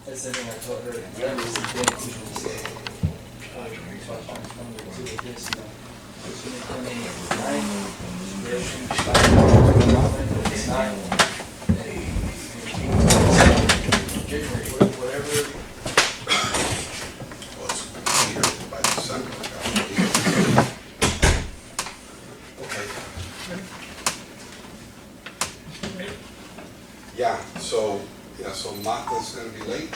That's the thing I told her, that was the thing she would say. To this, you know, she's gonna come in at 9, it's 9. Whatever. Well, it's here by December. Okay. Yeah, so Martha's gonna be late.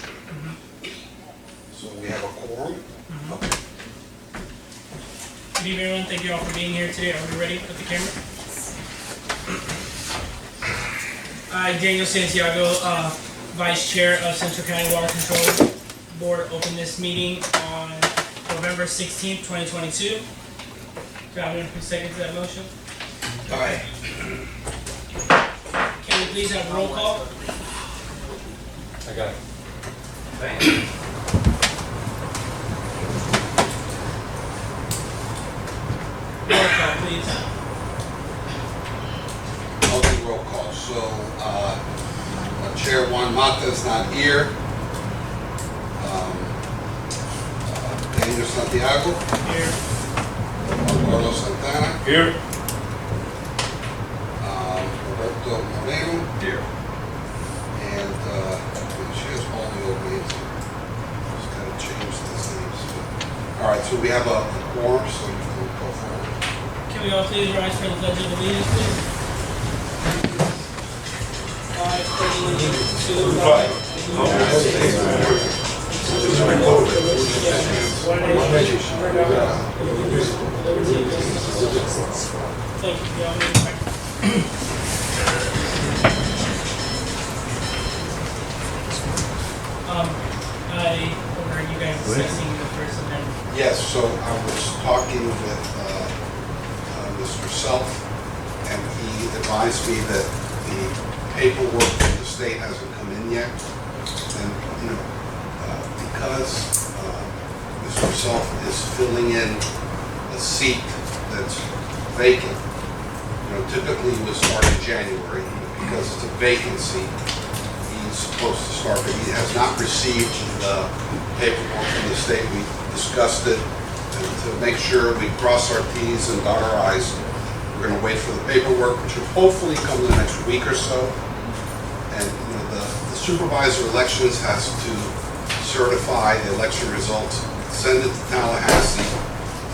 So we have a quorum. Okay. Good evening, everyone. Thank you all for being here today. Are we ready with the camera? I, Daniel Santiago, Vice Chair of Central County Water Control Board, open this meeting on November 16th, 2022. Do I have a second to that motion? Aye. Can we please have a roll call? I got it. Roll call, please. I'll do roll call. So, Chair Juan Mata is not here. Daniel Santiago, Here. Carlos Santana, Here. Roberto Moreno, Here. and she has all the old names. Just kind of changed his names. All right, so we have a quorum, so you can go forward. Can we all please rise for the Pledge of Allegiance, please? I pledge allegiance to the flag of the United States of America, to the republic for which it stands, one nation, under God, indivisible, with liberty and justice for all. Thank you. Y'all may be back. Are you guys discussing the first amendment? Yes, so I was talking with Mr. Self, and he advised me that the paperwork from the state hasn't come in yet. And, because Mr. Self is filling in a seat that's vacant, typically he would start in January, but because it's a vacancy, he's supposed to start, but he has not received the paperwork from the state. We discussed it, and to make sure we cross our Ts and dot our Is, we're going to wait for the paperwork, which will hopefully come in the next week or so. And the supervisor elections has to certify the election results, send it to Tallahassee,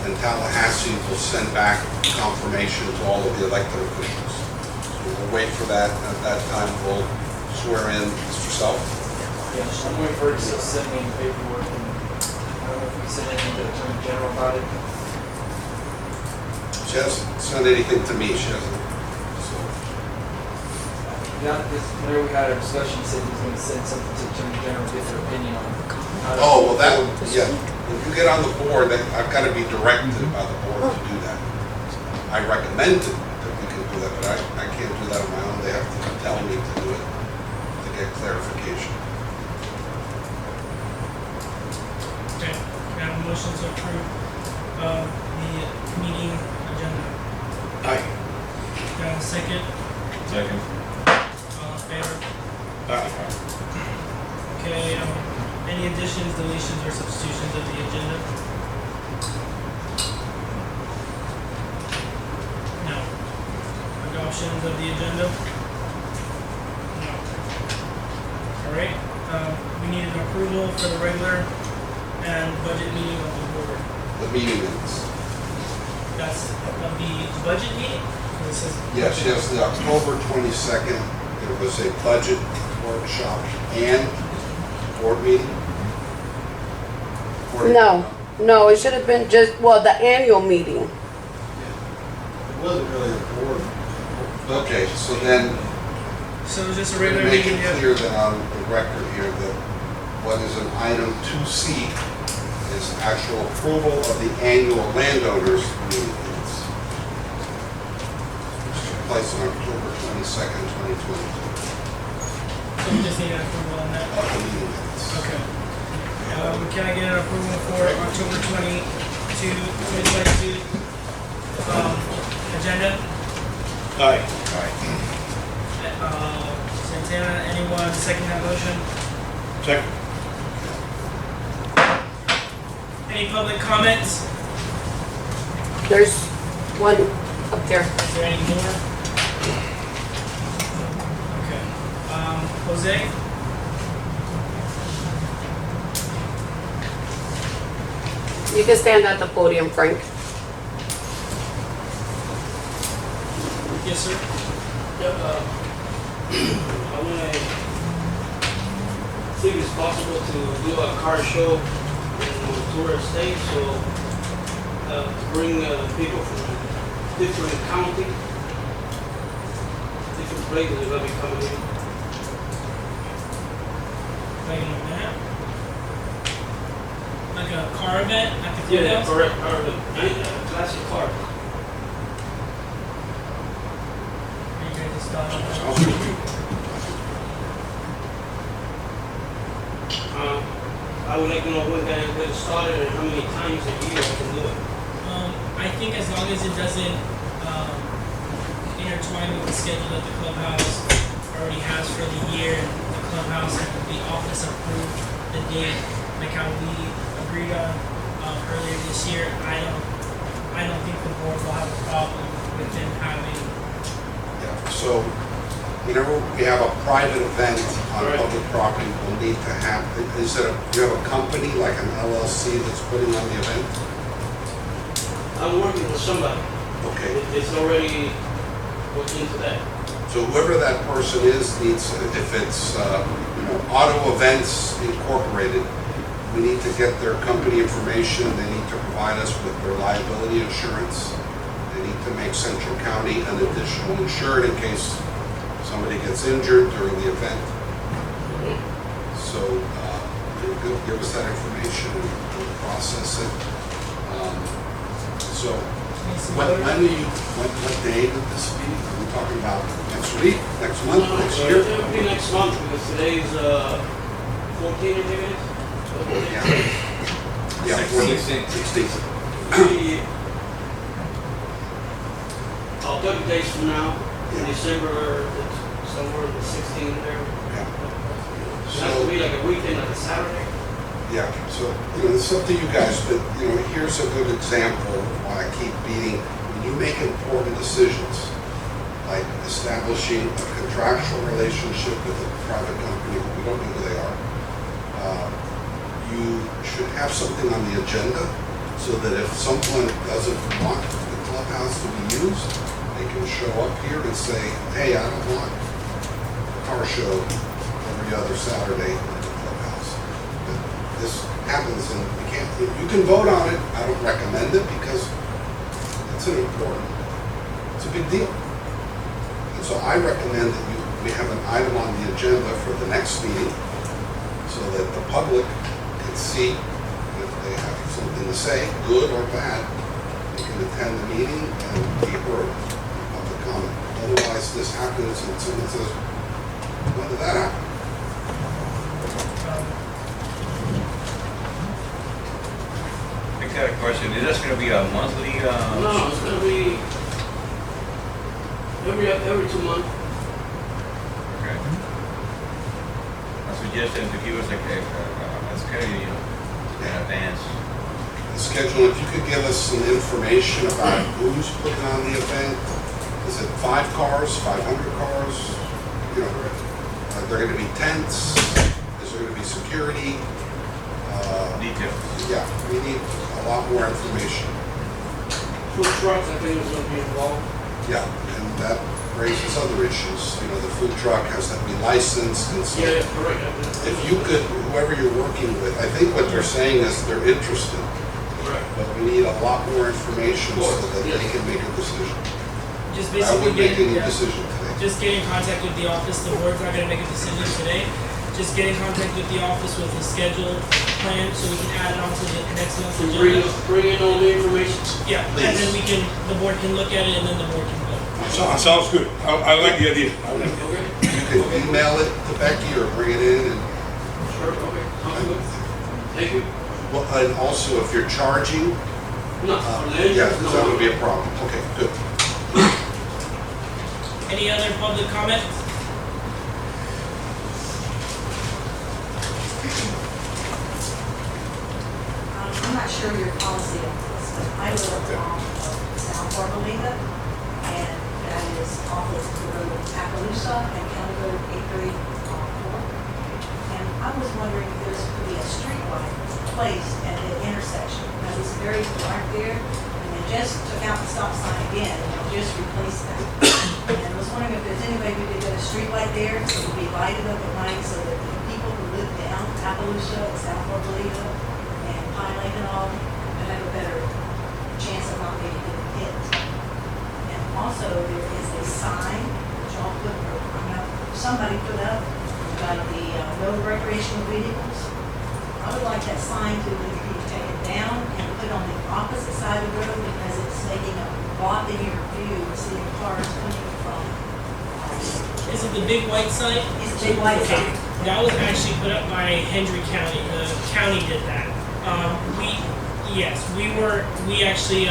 and Tallahassee will send back confirmation to all of the elected officials. So we'll wait for that, and at that time we'll swear in Mr. Self. Yeah, I'm waiting for her to still send me the paperwork, and I don't know if we can send anything to the Attorney General about it. She hasn't sent anything to me, she hasn't. So, Yeah, because whenever we had our discussion, he said he was gonna send something to the Attorney General, get their opinion on it. oh, well that, yeah, when you get on the board, I've got to be directed by the board to do that. I recommend that we can do that, but I can't do that on my own. They have to tell me to do it to get clarification. Okay, we have a motion to approve the meeting agenda. Aye. Do I have a second? Second. All in favor? Okay, any additions, deletions, or substitutions of the agenda? No. Adoptions of the agenda? No. Alright, we need an approval for the regular and budget meeting of the board. The meeting minutes. That's of the budget meeting? This is Yes, yes, the October 22nd, there was a budget workshop and board meeting. No, it should have been just, the annual meeting. It wasn't really a board. Okay, so then So it's just a we're regular going to make meeting? it clear that on the record here that what is an item 2C is actual approval of the annual landowners meeting minutes, which took place on October 22nd, 2022, So we just need an approval on that? of the meeting minutes. Okay. Can I get an approval for October 2022 agenda? Aye. Santana, anyone second that motion? Second. Any public comments? There's one up there. Is there any more? Okay. Jose? You can stand at the podium, Frank. Yes, sir. I want to see if it's possible to do a car show in tourist state, so to bring people from different counties, different places that will be coming in. Like an event? Like a car event at the Yeah, courthouse? correct, car, classic car. Are you guys just thought of that? Sounds good. I would like to know when can I get it started and how many times a year I can do it. I think as long as it doesn't intertwine with the schedule that the clubhouse already has for the year, and the clubhouse and the office approved the date, like how we agreed on earlier this year, I don't think the board will have a problem with them having. Yeah, so whenever we have a private event on Right. public property, we'll need to have, you have a company like an LLC that's putting on the event? I'm working with somebody. Okay, It's already looked into that. so whoever that person is needs, if it's, Auto Events Incorporated, we need to get their company information, they need to provide us with their liability insurance. They need to make Central County an additional insured in case somebody gets injured during the event. So, they'll give us that information and we'll process it. So, what day of this meeting? Are we talking about next week, next month, next year? It'll be next month because today's 14, I think it is. Yeah. Yeah, 16. Maybe, 30 days from now, in Yeah. December, it's somewhere in the 16th there. Yeah. It has to be like a weekend, like a Saturday. Yeah, so, it's up to you guys, but, here's a good example of why I keep beating, when you make important decisions, like establishing a contractual relationship with a private company, we don't know who they are, you should have something on the agenda so that if someone doesn't want the clubhouse to be used, they can show up here and say, hey, I don't want a car show every other Saturday at the clubhouse. But this happens and you can vote on it. I don't recommend it because it's a big deal. And so I recommend that we have an item on the agenda for the next meeting so that the public can see if they have something to say, good or bad. They can attend the meeting and be heard in public comment. Otherwise, this happens and someone says, when did that happen? I got a question. Is this gonna be a monthly, No, it's gonna be every 2 months. Okay. I suggested to give us a schedule in advance. The schedule, if you could give us some information about who's putting on the event. Is it 5 cars, 500 cars? Are there gonna be tents? Is there gonna be security? Details. Yeah, we need a lot more information. Food trucks, I think, is gonna be involved. Yeah, and that raises other issues. The food truck has to be licensed and so. Yeah, correct. If you could, whoever you're working with, I think what they're saying is they're interested, Correct. but we need a lot more information so Of course, that they yes. can make a decision. Just I basically would make getting, any decision today. just get in contact with the office. The board's not gonna make a decision today. Just get in contact with the office with a schedule plan so we can add it onto the next month's So agenda. bring in all the information. Yeah, and then Please. the board can look at it and then the board can vote. Sounds good. I like the idea. Okay. You can email it to Becky or bring it in and, Sure, okay. Sounds good. Thank you. well, and also if you're charging, No, yeah, because that would be a problem. Okay, good. Any other public comment? I'm not sure your policy on this, but I live along South Barbalina, and that is off of the road of Appaloosa and County Road 83 And I was wondering if there's could be a street light placed at the intersection. Now, it's very dark there, and they just took out the stop sign again, and they'll just replace that. And I was wondering if there's any way we could get a street light there, so it would be lighted up at night, so that the people who live down Appaloosa, South Barbalina, and Pine Lake and all, would have a better chance of not being hit. And also, there is a sign, which I'll put, or somebody put up, about the no recreational vehicles. I would like that sign to be taken down and put on the opposite side of the road, because it's making a blocking your view, seeing cars coming from. Is it the big white sign? It's a big white Okay. sign. That was actually put up by Hendry County. The county did that. We actually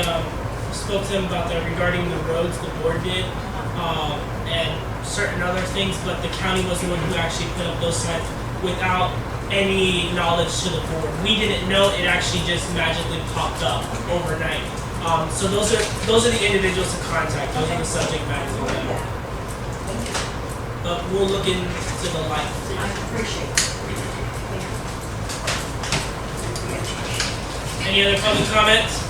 spoke to them about that regarding the roads, the board did, and certain other things, but the county was the one who actually put up those signs without any knowledge to the board. We didn't know, it actually just magically popped up overnight. So those are the individuals to contact. Those are the subject matters of that. But we'll look into the light. I appreciate it. Any other public comments?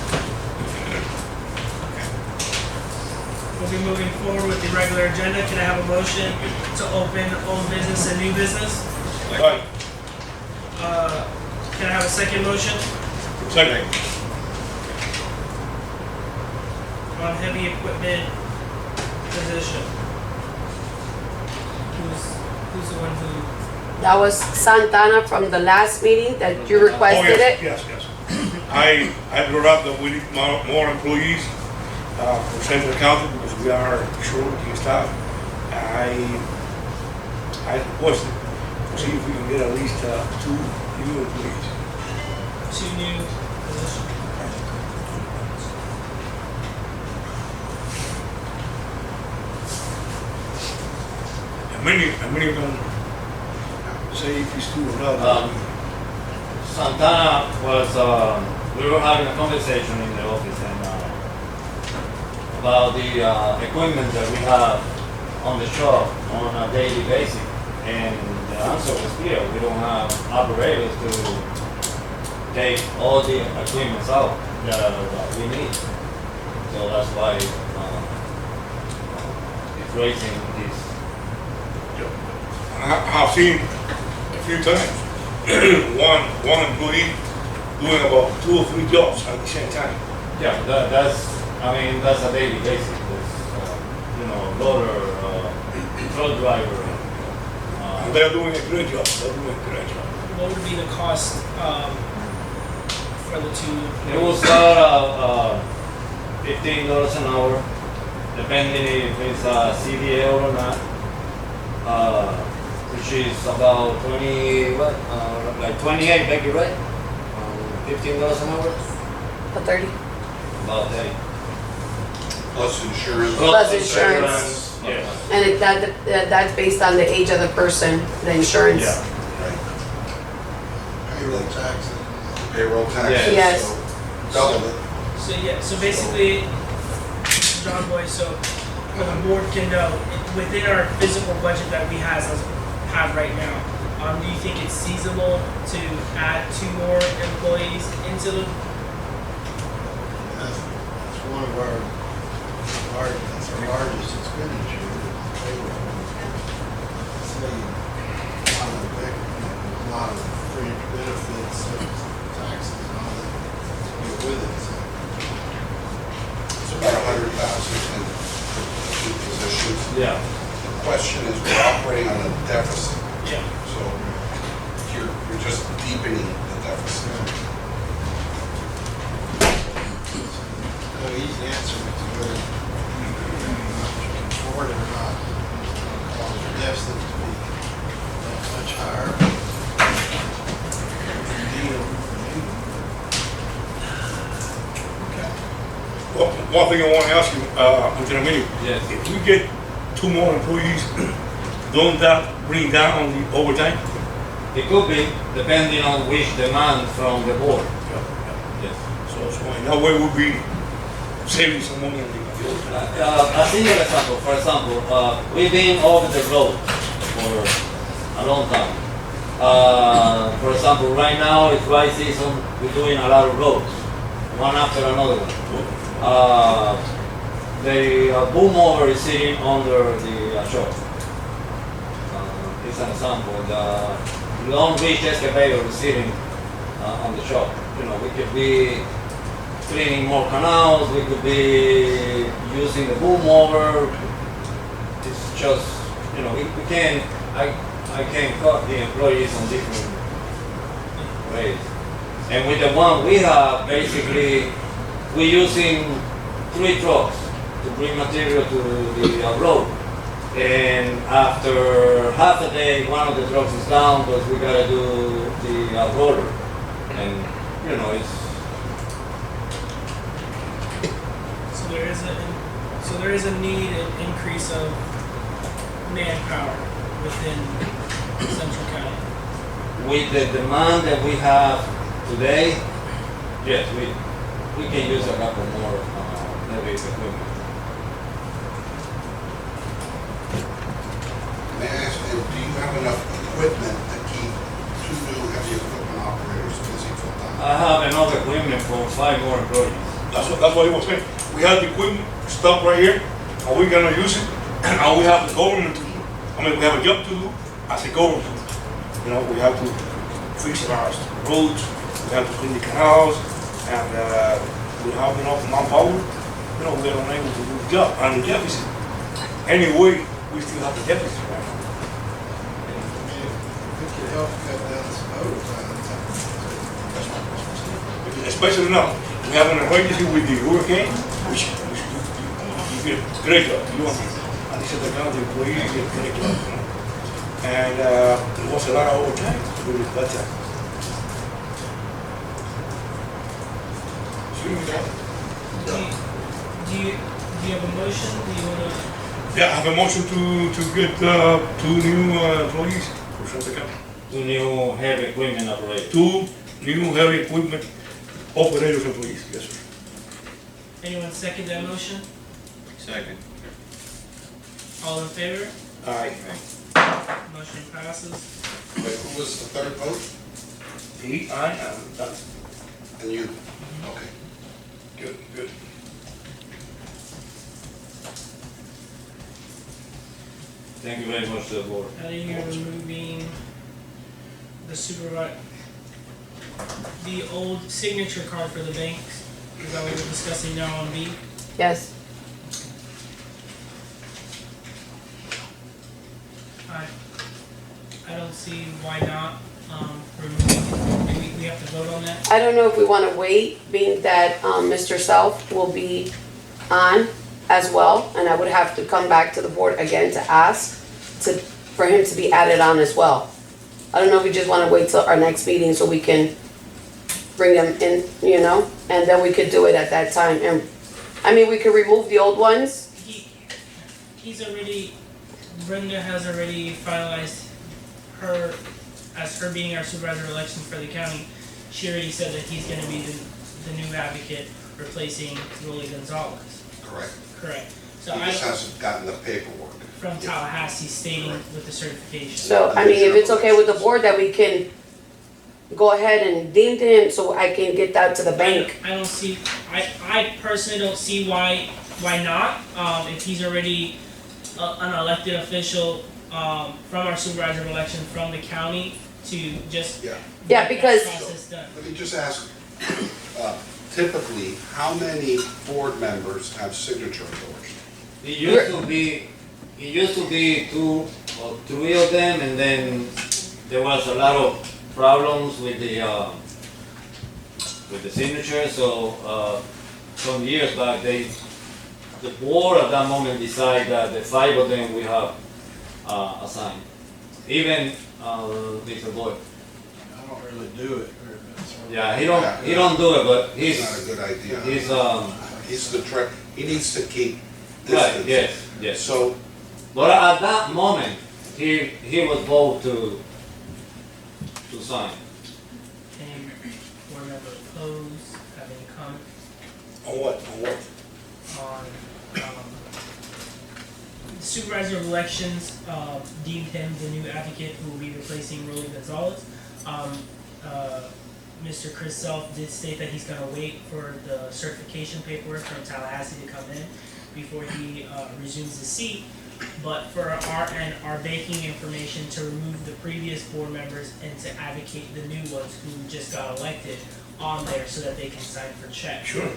We'll be moving forward with the regular agenda. Can I have a motion to open old business and new business? Right, Can I have a second motion second. on heavy equipment position? Who's the one who? That was Santana from the last meeting that you Oh, requested yes, it. yes, yes. I brought up that we need more employees for Central County because we are short in staff. I requested to see if we can get at least 2 new employees. 2 new positions. And many of them say if it's 2 or not. Santana was, we were having a conversation in the office and about the equipment that we have on the shop on a daily basis. And the answer was clear, we don't have operators to take all the equipment out that we need. So that's why it's raising this. I've seen a few times one employee doing about 2 or 3 jobs at the same time. Yeah, that's a daily basis. There's, loader, truck driver. And they're doing a great job. What would be the cost for the 2? It will start at $15 an hour, depending if it's a CDA or not. Which is about 28, Becky, right? $15 an hour? For 30. About that. Plus insurance. Plus insurance. Yeah. And that's based on the age of the person, the insurance. Yeah. Right. Payroll taxes. Payroll taxes. Yeah. Yes. So double it. So basically, John Boy, so the board can know, within our physical budget that we have right now, do you think it's feasible to add 2 more employees into the? That's one of that's our largest expenditure, payroll. Say, a lot of fringe benefits, taxes and all that go with it. So It's about 100,000 in 2 positions. Yeah. The question is, we're operating on a deficit, Yeah. so you're just deepening the deficit. no easy answer to whether you can afford it or not. Cause the deficit to be that much higher. Deal. Well, one thing I want to ask you, Lieutenant Minnie, Yes. if we get 2 more employees, don't that bring down the overtime? It could be, depending on which demand from the board. Yes. So in that way, we'll be saving some money on the fuel. A single example, for example, we've been over the road for a long time. For example, right now it's dry season, we're doing a lot of roads, one after another one. The boom mower is sitting under the shop. It's an example. The long reach excavator is sitting on the shop. You know, we could be cleaning more canals, we could be using the boom mower. It's just, you know, we can, I can cut the employees on different ways. And with the one we have, basically, we're using 3 trucks to bring material to the road. And after half a day, one of the trucks is down because we gotta do the roller. And, you know, So there is a need and increase of manpower within Central County. with the demand that we have today, yes, we can use a couple more heavy equipment. May I ask, do you have enough equipment to keep 2 new heavy equipment operators busy full time? I have enough equipment for 5 more employees. That's what he was saying. We have the equipment stuck right here, and we're gonna use it, and we have the government to do. I mean, we have a job to do as a government. You know, we have to fix our roads, we have to clean the canals, and we have enough manpower. You know, we're unable to do the job, and the deficit. Anyway, we still have the deficit right now. We could help cut down some overtime. Especially now, we have an emergency with the hurricane, which you did a great job, you and this is the kind of employees, you did a great job, you know. And there was a lot of overtime during that time. Do you have a motion? Do you want to? Yeah, I have a motion to get 2 new employees for Santa County. 2 new heavy equipment operators. 2 new heavy equipment operators employees, yes, sir. Anyone second that motion? Second. All in favor? Aye. Motion passes. Wait, who was the third vote? He, I, and that's And you? Okay. good, good. Thank you very much to the board. Now that you're removing the the old signature card for the banks, is that what we're discussing now on B? Yes. I don't see why not, removing, do we have to vote on that? I don't know if we want to wait, being that Mr. Self will be on as well, and I would have to come back to the board again to ask for him to be added on as well. I don't know if we just want to wait till our next meeting so we can bring them in, you know, and then we could do it at that time. And I mean, we could remove the old ones. He's already, Brenda has already finalized her, as her being our supervisor of election for the county. She already said that he's gonna be the new advocate replacing Rolly Gonzalez. Correct. Correct. He So just hasn't gotten the paperwork. from Tallahassee stating with the certification. So, I mean, if it's okay with the board that we can go ahead and deem him so I can get that to the bank. I don't see, I personally don't see why not, if he's already an elected official, from our supervisor of election from the county to just Yeah. Yeah, get that because- process done. Let me just ask, typically, how many board members have signature authority? It used to be 2 or 3 of them, and then there was a lot of problems with the signature. So some years back, the board at that moment decided that the 5 of them we have assigned. Even Mr. Boyd. I don't really do it very much. Yeah, he don't do it, but It's not a good idea. he's He needs to keep right. distance. Yes. So, But at that moment, he was bold to sign. Any board member opposed, have any comment On what, on what? on, Supervisor of Elections, deemed him the new advocate who will be replacing Rolly Gonzalez. Mr. Chris Self did state that he's gonna wait for the certification paperwork from Tallahassee to come in before he, resumes the seat. But for our banking information to remove the previous board members and to advocate the new ones who just got elected on there so that they can sign for checks. Sure.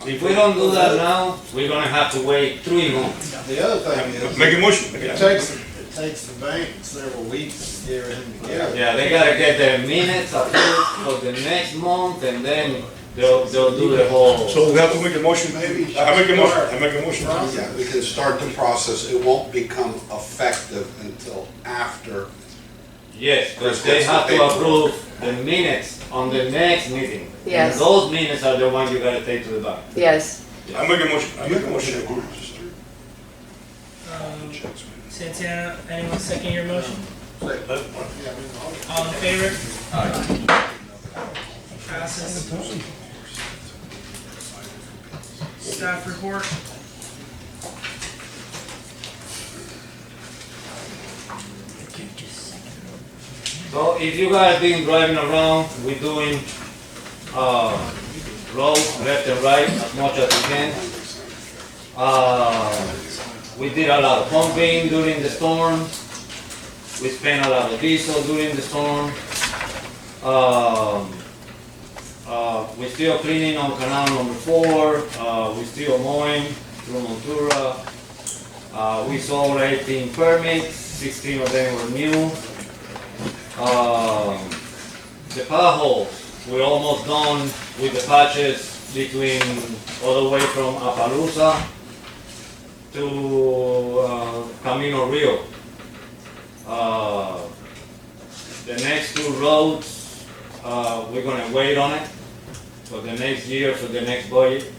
If we don't do that now, we're gonna have to wait 3 months. The other thing is, Make a motion. it takes the bank several weeks to get everything together. Yeah, they gotta get their minutes approved for the next month, and then they'll do the whole. So we have to make a motion. Maybe- I make a motion. Yeah, we can start the process. It won't become effective until after. Yes, but they have to approve the minutes on the next meeting. Yes. And those minutes are the ones you gotta take to the bank. Yes. I make a motion. Santana, anyone second your motion? Yeah, All in favor? Passes. Staff report. So if you guys been driving around, we're doing, roads left and right as much as we can. We did a lot of pumping during the storm. We spent a lot of diesel during the storm. We're still cleaning on canal number 4. We're still mowing through Montura. We sold 18 permits, 16 of them were new. The potholes, we're almost done with the patches between, all the way from Appaloosa to Camino Rio. The next 2 roads, we're gonna wait on it for the next year, for the next budget.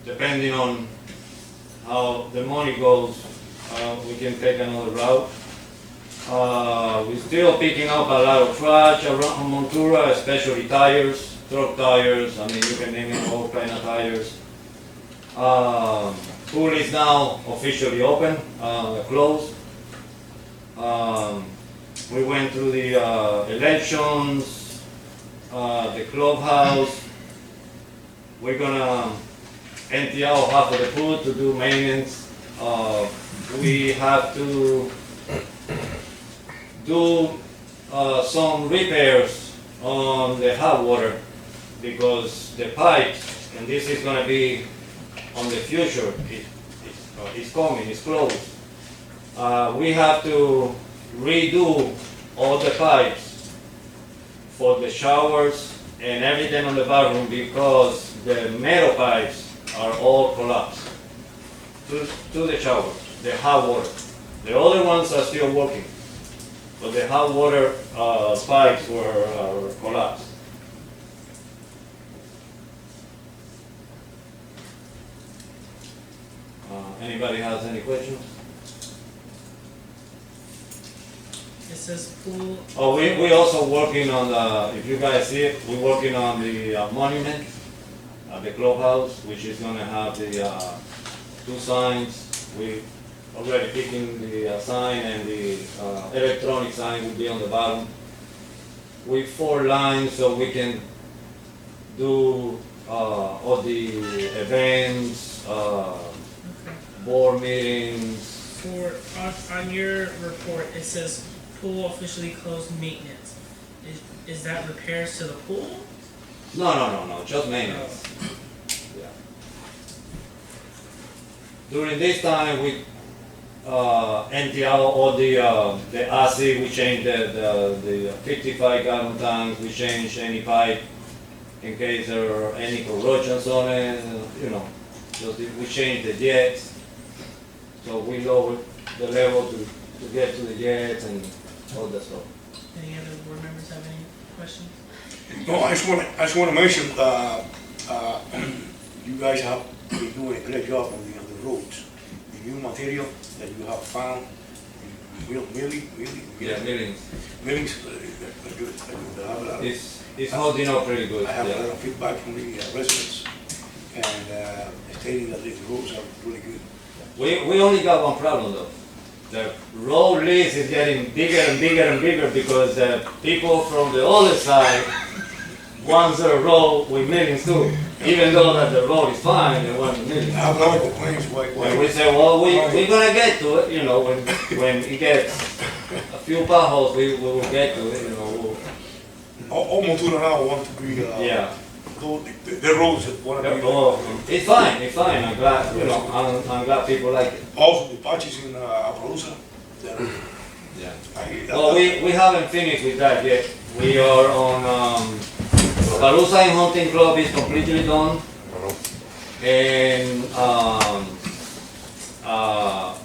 Depending on how the money goes, we can take another route. We're still picking up a lot of trash around Montura, especially tires, truck tires. I mean, you can name it, all kind of tires. Pool is now officially open, closed. We went through the elections, the clubhouse. We're gonna empty out half of the pool to do maintenance. We have to do some repairs on the hot water because the pipes, and this is gonna be on the future, it's coming, it's closed. We have to redo all the pipes for the showers and everything on the bathroom because the metal pipes are all collapsed to the showers, the hot water. The other ones are still working, but the hot water pipes were collapsed. Anybody has any questions? It says pool. Oh, we also working on the, if you guys see it, we're working on the monument at the clubhouse, which is gonna have the 2 signs. We already picking the sign, and the electronic sign will be on the bottom. With 4 lines, so we can do all the events, board meetings. For, on your report, it says pool officially closed maintenance. Is that repairs to the pool? No, just maintenance. Yeah. During this time, we empty out all the acid, we changed the 55-gallon tanks, we changed any pipe in case there are any corrosions on it, you know. Just we changed the jets, so we lowered the level to get to the jets and all that stuff. Any other board members have any questions? No, I just wanna mention, you guys have been doing a great job on the roads. The new material that you have found, really. Yeah, millions. Millings, good. I have a lot of- It's It's holding up pretty good, I have a lot yeah. of feedback from the residents and stating that the roads are really good. We only got one problem though. The road list is getting bigger and bigger and bigger because the people from the other side wants a road with millions too. Even though that the road is fine, they want I millions. have a lot of complaints, And we say, well, we're gonna get to it, you know, when it gets a few potholes, we will get to it, you know. Almost to now want to be, Yeah. the roads want to be. Oh, it's fine, I'm glad, you know, I'm glad people like it. Also the patches in Appaloosa. Yeah. I hear that. Well, we haven't finished with that yet. We are on, Palusa and Hunting Club is completely done. And,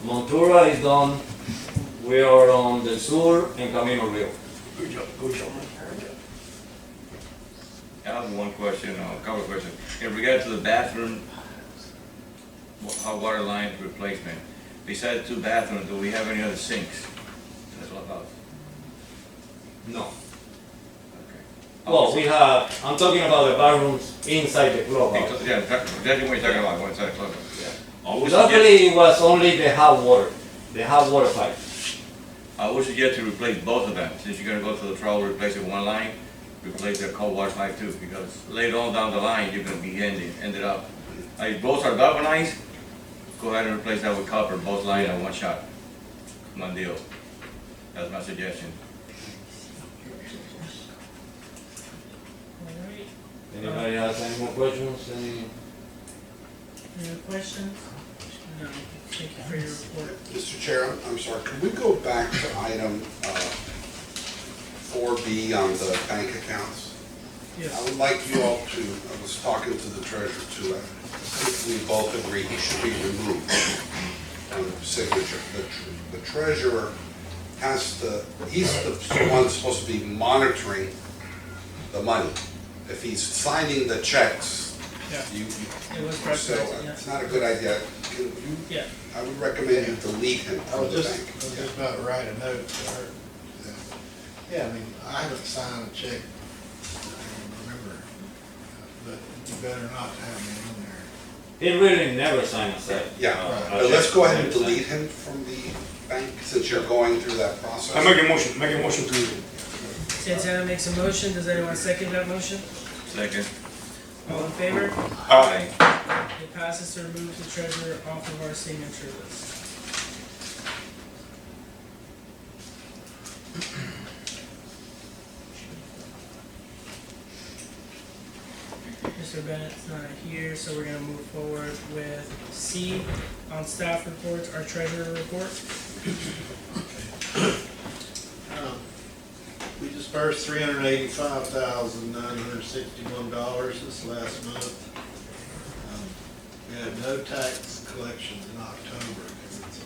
Montura is done. We are on the Sur and Camino Rio. Good job, good job. I have one question, a couple of questions. In regard to the bathroom, hot water line replacement, besides 2 bathrooms, do we have any other sinks? That's all about. No. Okay. Well, we have, I'm talking about the bathrooms inside the clubhouse. Yeah, that's what you're talking about, one side club. Yeah. I would Luckily, it was only the hot water pipe. I would suggest to replace both of them, since you're gonna go through the trouble of replacing one line, replace the cold water pipe too, because later on down the line, you're gonna be ended up. If both are galvanized, go ahead and replace that with copper, both lines in one shot. One deal. That's my suggestion. Alright, Anybody has any more questions? any other questions? No, thank you for your report. Mr. Chair, I'm sorry, could we go back to item 4B on the bank accounts? I Yes, would like you all to, I was talking to the treasurer too, I think we both agree he should be removed from the signature. The treasurer has to, he's the one supposed to be monitoring the money. If he's signing the checks, yeah, you, it was so referenced, yeah. it's not a good idea. Can you, Yeah, I would recommend you delete him I from was the just, bank. I was just about to write a note to her. Yeah, I mean, I haven't signed a check, I don't remember, but you better not have me in there. He really never signed a check. Yeah, a but let's check. go ahead and delete him from the bank since you're going through that process. I make a motion to, Santana makes a motion, does anyone second that motion? Second. All in favor? aye. It passes to remove the treasurer off of our signature list. Mr. Bennett's not here, so we're gonna move forward with C on staff reports, our treasurer report. We dispersed $385,961 this last month. We had no tax collections in October, because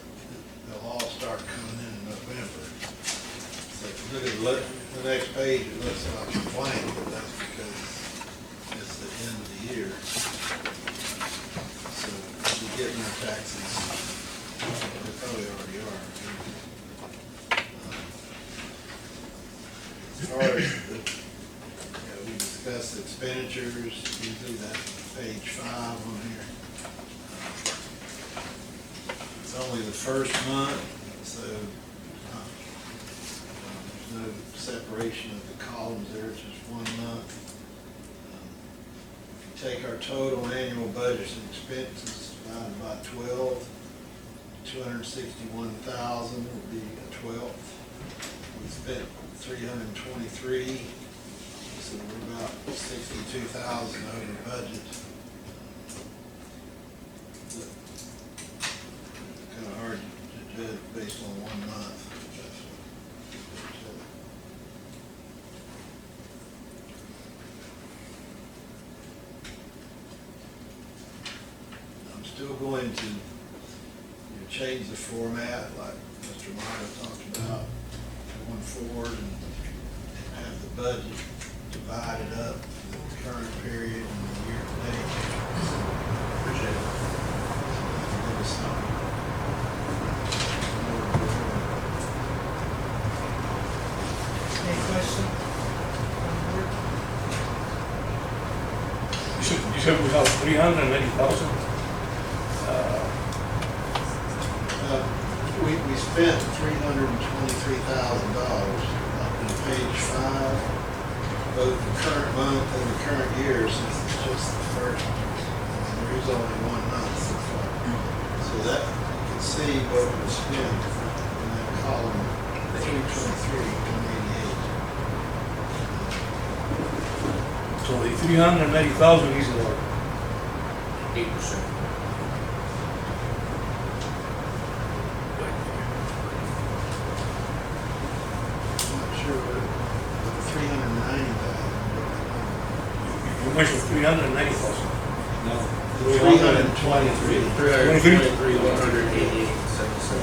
they'll all start coming in November. So if you look at the next page, it looks like a blank, but that's because it's the end of the year. So we're getting our taxes, they probably already are. As far as we discussed expenditures, usually that's page 5 on here. It's only the first month, so there's no separation of the columns there, it's just 1 month. If you take our total annual budgets and expenses divided by 12, 261,000 would be a 12th. We spent 323, so we're about 62,000 over budget. Kind of hard to judge based on 1 month. I'm still going to change the format like Mr. Meyer talked about going forward and have the budget divided up for the current period and the year to date. Appreciate it. Give us some Any questions? On the board? said we have 380,000. We spent $323,000 up in page 5, both the current month and the current year, since it's just the first, and there is only 1 month so far. So that, you can see what was spent in that column, 323, 188. So the 380,000 is 8%. I'm not sure what, 390,000. you mentioned 390,000. No. 323. 188, 77.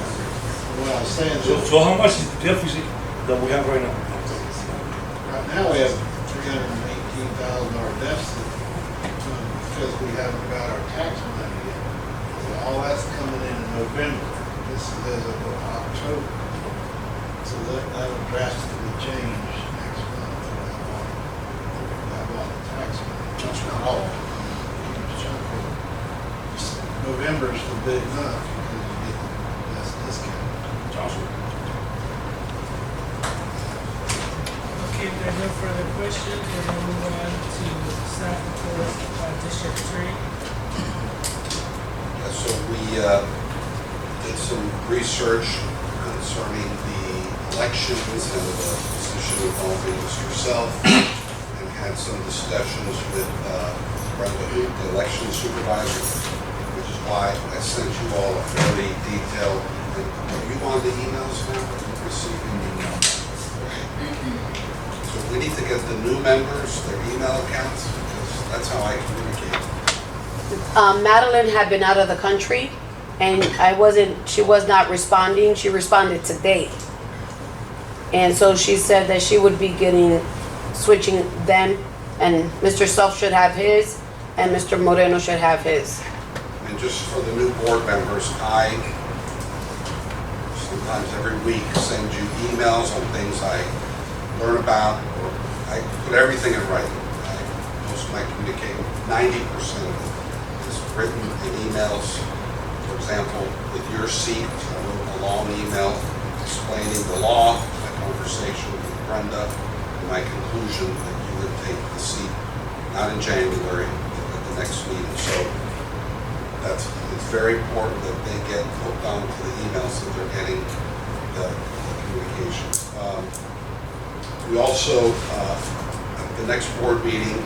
Well, I was saying So, that so how much is the deficit that we have right now? right now we have $318,000 deficit because we haven't got our tax money yet. So all that's coming in November. This is as of October. So that'll drastically change next month. That all the tax money. Not all. Huge chunk of it. November's the big month because you get the best discount. Okay, if there are no further questions, we're gonna move on to staff report, district attorney. So we did some research concerning the elections and the position involving Mr. Self, and had some discussions with Brenda Hoot, the election supervisor, which is why I sent you all a fairly detailed, are you on the emails now? Are you receiving emails? So we need to get the new members, their email accounts, because that's how I communicate. Madeline had been out of the country and she was not responding. She responded today. And so she said that she would be switching them, and Mr. Self should have his and Mr. Moreno should have his. And just for the new board members, I sometimes every week send you emails on things I learn about, or I put everything in writing. Most of my communication, 90% of it is written in emails. For example, with your seat, I wrote a long email explaining the law, my conversation with Brenda, and my conclusion that you would take the seat, not in January, but at the next meeting. So it's very important that they get hooked on to the emails that they're getting the communication. We also, at the next board meeting,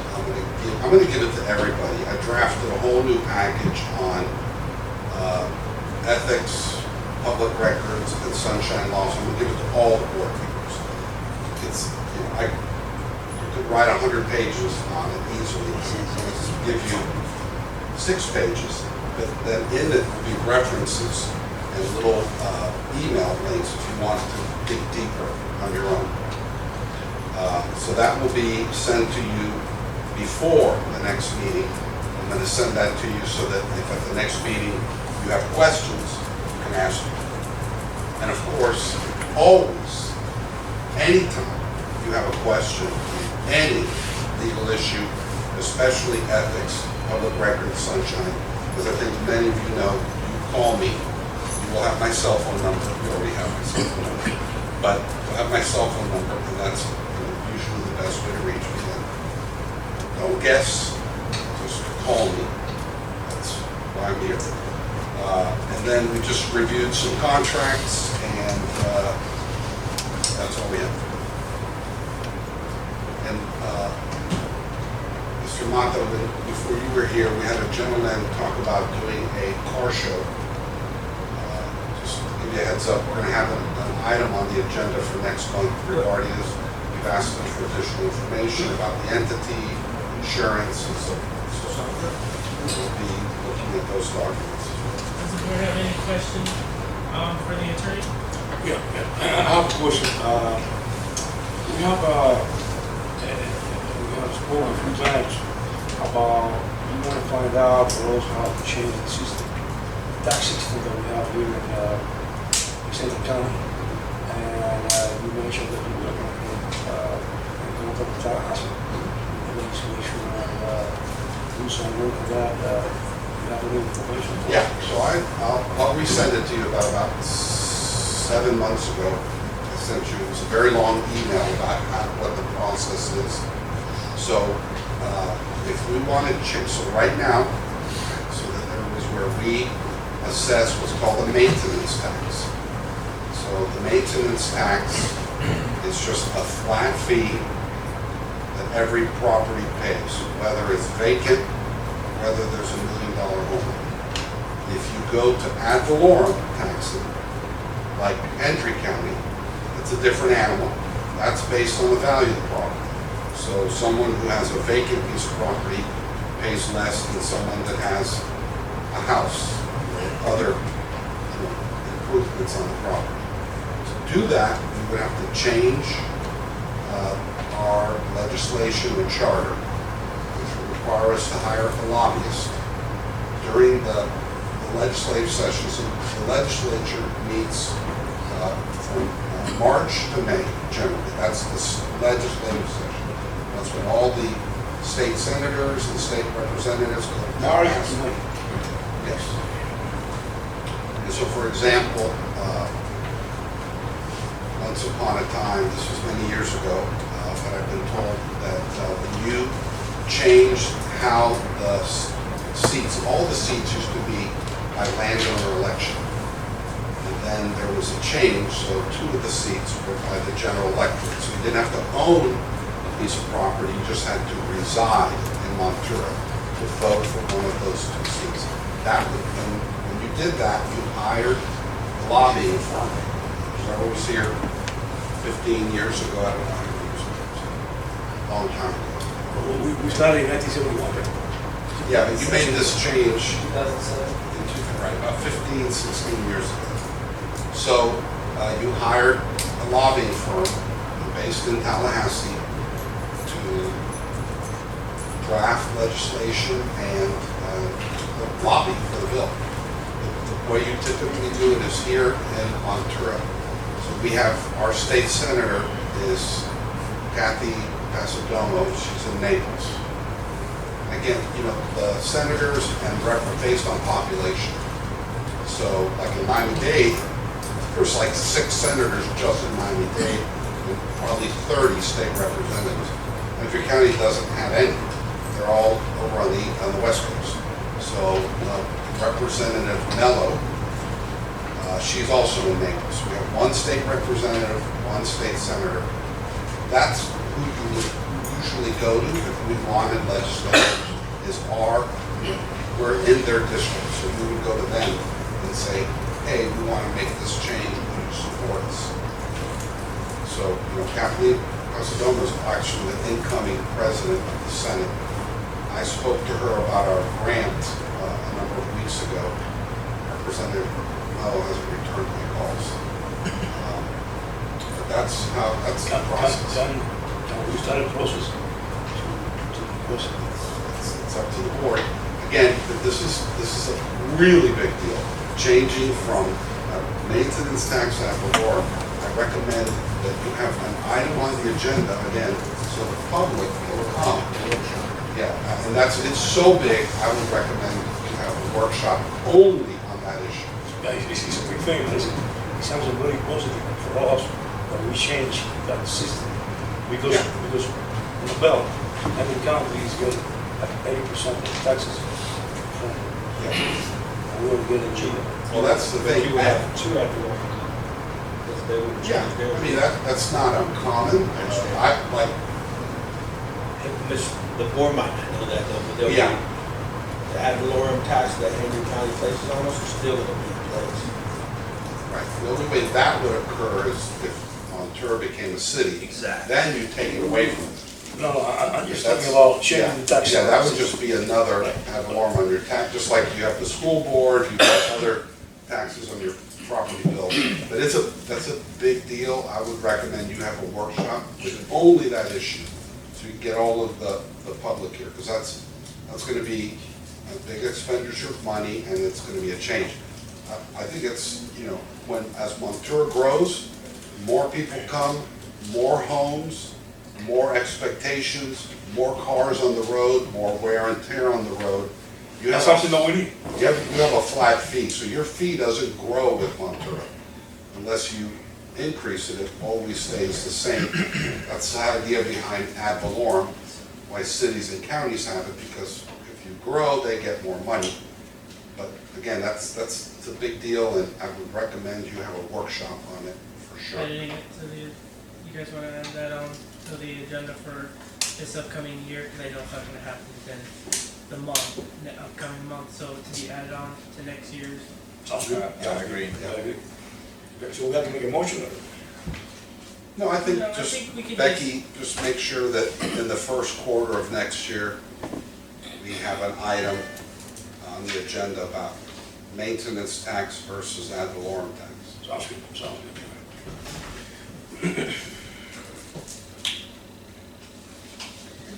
I'm going to give it to everybody. I drafted a whole new package on ethics, public records, and sunshine laws. I'm going to give it to all the board members. It's, you could write 100 pages on it easily. It's give you 6 pages, but then in it will be references and little email links if you want to dig deeper on your own. So that will be sent to you before the next meeting. I'm going to send that to you so that if at the next meeting you have questions, you can ask them. And of course, always, anytime you have a question, any legal issue, especially ethics, public records, sunshine, because I think many of you know, you call me, you will have my cell phone number, you already have my cell phone number, but you'll have my cell phone number, and that's usually the best way to reach me. Don't guess, just call me. That's why I'm here. And then we just reviewed some contracts, and that's all we have. And Mr. Mata, before you were here, we had a gentleman talk about doing a car show. Just to give you a heads up, we're going to have an item on the agenda for next month regarding this. We've asked them for additional information about the entity, insurance, and so forth. So we'll be looking at those documents. Does the board have any questions for the attorney? Yeah, I have a question. We have spoken a few times about we want to find out or also how to change the system, tax system that we have here in Central County. And you mentioned that you were going to contact Tallahassee and to make sure and do so I'm looking for that, you have any information? Yeah, so I'll resend it to you about 7 months ago. I sent you, it was a very long email about what the process is. So if we want to change, so right now, so that there was where we assess what's called a maintenance tax. So the maintenance tax is just a flat fee that every property pays, whether it's vacant, whether there's $1 million home. If you go to ad valorem taxing, like Entry County, it's a different animal. That's based on the value of the property. So someone who has a vacant piece of property pays less than someone that has a house or other improvements on the property. To do that, we would have to change our legislation and charter, which would require us to hire a lobbyist during the legislative session. So the legislature meets from March to May, generally. That's the legislative session. That's when all the state senators and state representatives go to March Congress. to May. Yes. And so, for example, once upon a time, this was many years ago, but I've been told that when you change how the seats, all the seats used to be by landowner election. And then there was a change, so 2 of the seats were by the general electorate. So you didn't have to own a piece of property, you just had to reside in Montura to vote for one of those 2 seats. That would, and when you did that, you hired a lobbying firm. Whoever was here 15 years ago, I don't know how many years ago, a long time ago. We started in 1971, right? Yeah, but you made this change 2007. right, about 15, 16 years ago. So you hired a lobbying firm based in Tallahassee to draft legislation and lobby for the bill. The way you typically do it is here in Montura. So we have our state senator is Kathy Pasadomo. She's in Naples. Again, the senators and based on population. So, like in Miami-Dade, there's like 6 senators just in Miami-Dade, and probably 30 state representatives. Entry County doesn't have any. They're all over on the West Coast. So, Representative Mello, she's also in Naples. We have 1 state representative, 1 state senator. That's who you would usually go to if we wanted legislators. We're in their district, so we would go to them and say, hey, we want to make this change, would you support us? So, Kathleen Pasadomo is actually the incoming president of the Senate. I spoke to her about our grant a number of weeks ago. Representative Mello hasn't returned my calls. But that's the process. Can we start a process? It's up to the board. Again, this is a really big deal. Changing from maintenance tax ad valorem, I recommend that you have an item on the agenda again, so the public will come. Yeah, and it's so big. I would recommend you have a workshop only on that issue. Yeah, it's a big thing. It sounds very positive for us that we change that system because in the belt, every county is getting like 80% of the taxes from. And we will get it cheaper. Well, that's the thing. Yeah, I mean that's not uncommon. I like. The board might not know that though, but they'll Yeah. be, the ad valorem tax that Henry County places on us is still gonna be in place. Right. The only way that would occur is if Montura became a city. Exactly. Then you take it away from it. No, I'm just That's- talking about changing the tax. Yeah, that would just be another ad valorem on your tax, just like you have the school board, you have other taxes on your property bill. But that's a big deal. I would recommend you have a workshop with only that issue, so you can get all of the public here, because that's gonna be a big expenditure of money, and it's gonna be a change. I think it's, as Montura grows, more people come, more homes, more expectations, more cars on the road, more wear and tear on the road. You have That's something that we need. you have a flat fee, so your fee doesn't grow with Monterey unless you increase it. It always stays the same. That's the idea behind ad valorem, why cities and counties have it, because if you grow, they get more money. But again, that's a big deal, and I would recommend you have a workshop on it for sure. Adding it to the, you guys wanna add that on to the agenda for this upcoming year, cause I know it's not gonna happen within the month, the upcoming month, so to be added on to next year's. Sounds good. Yeah, I agree. Yeah, I agree. Okay, so we have to make a motion. No, I think No, I just, think we could Becky, just make sure that in the first quarter of next year, we have an item on the agenda about maintenance tax versus ad valorem tax. Sounds good, sounds good.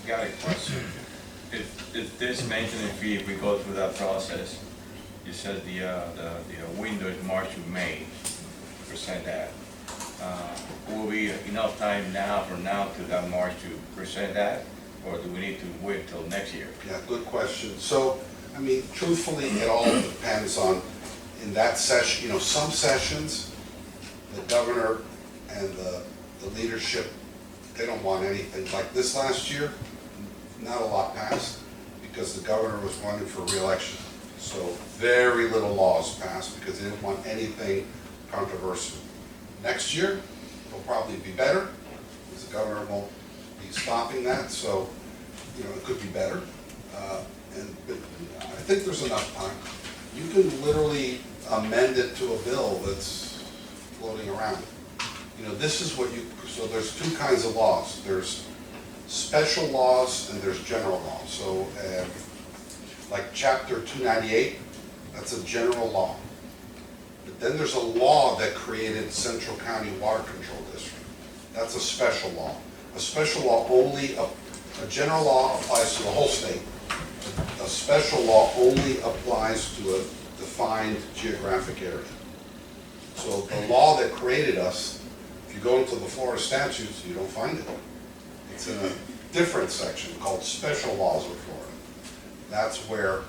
Got a question. If this maintenance fee, if we go through that process, you said the window is March to May, present that. Will be enough time now, from now to that March to present that? Or do we need to wait till next year? Yeah, good question. So, I mean, truthfully, it all depends on, in that session, some sessions, the governor and the leadership, they don't want anything. Like this last year, not a lot passed because the governor was running for re-election. So very little laws passed because they didn't want anything controversial. Next year, it'll probably be better because the governor won't be stopping that. So, it could be better. But I think there's enough time. You can literally amend it to a bill that's floating around. This is what so there's two kinds of laws. There's special laws and there's general laws. So like Chapter 298, that's a general law. But then there's a law that created Central County Water Control District. That's a special law. A special law a general law applies to the whole state. A special law only applies to a defined geographic area. So the law that created us, if you go into the Florida statutes, you don't find it. It's in a different section called Special Laws of Florida. That's where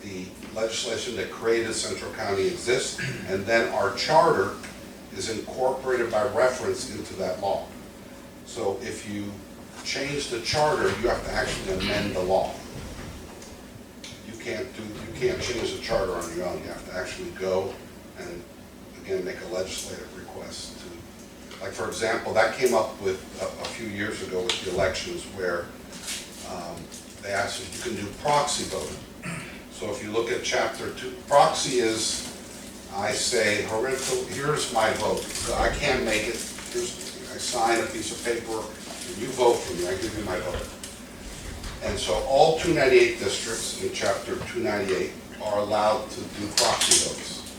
the legislation that created Central County exists, and then our charter is incorporated by reference into that law. So if you change the charter, you have to actually amend the law. You can't change the charter on your own. You have to actually go and, again, make a legislative request to, like, for example, that came up with a few years ago with the elections where they asked if you can do proxy voting. So if you look at Chapter 2, proxy is, I say, here's my vote. So I can't make it. I sign a piece of paper, and you vote for me. I give you my vote. And so all 298 districts in Chapter 298 are allowed to do proxy votes.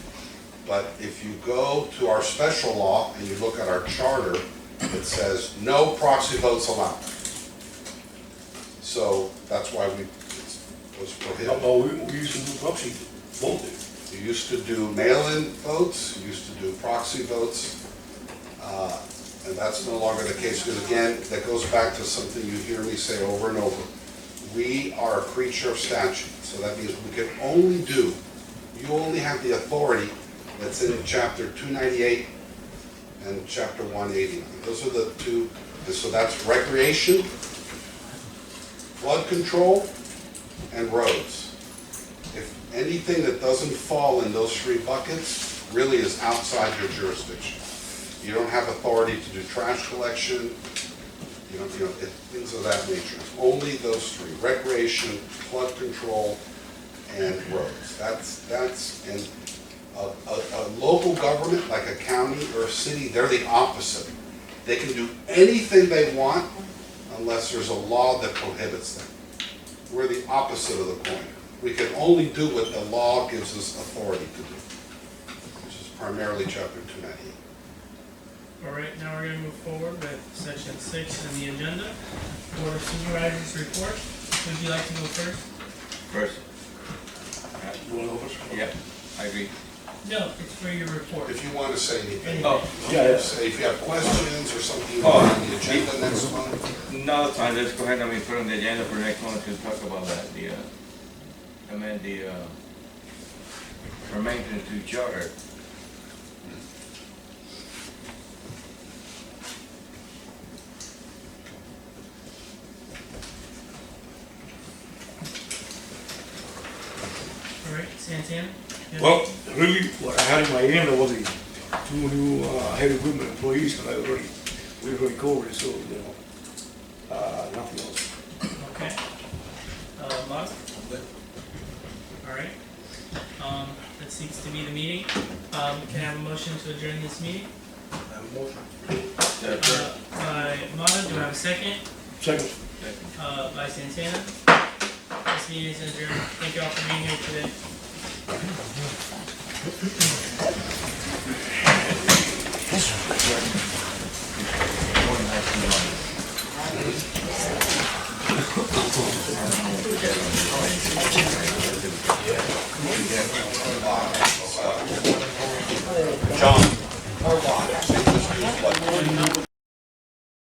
But if you go to our special law and you look at our charter, it says no proxy votes allowed. So that's why it was prohibited. No, we used to do proxy voting. You used to do mail-in votes, you used to do proxy votes, and that's no longer the case. Because again, that goes back to something you hear me say over and over. We are a creature of statute, so that means we can only do, you only have the authority that's in Chapter 298 and Chapter 189. Those are the two, and so that's recreation, flood control, and roads. If anything that doesn't fall in those three buckets really is outside your jurisdiction. You don't have authority to do trash collection, things of that nature. It's only those three: recreation, flood control, and roads. And a local government like a county or a city, they're the opposite. They can do anything they want unless there's a law that prohibits them. We're the opposite of the coin. We can only do what the law gives us authority to do, which is primarily Chapter 298. All right, now we're gonna move forward with section 6 in the agenda. Board of Supervisors report. Would you like to go first? First. You want to go first? Yeah, I agree. No, it's for your report. If you want to say anything. Oh, Say if you have questions or something you want on the agenda next month. no, it's fine, let's go ahead and we put on the agenda for next month to talk about that, the, amend the, for maintenance to charter. All right, Santana? you have- Well, really, what I had in my hand was the two new, heavy equipment employees, and we already covered it, so, nothing else. Okay. Mark? All right. That seems to be the meeting. Can I have a motion to adjourn this meeting? By Mata, do I have a second? Second. By Santana. This meeting is adjourned. Thank you all for being here today. John.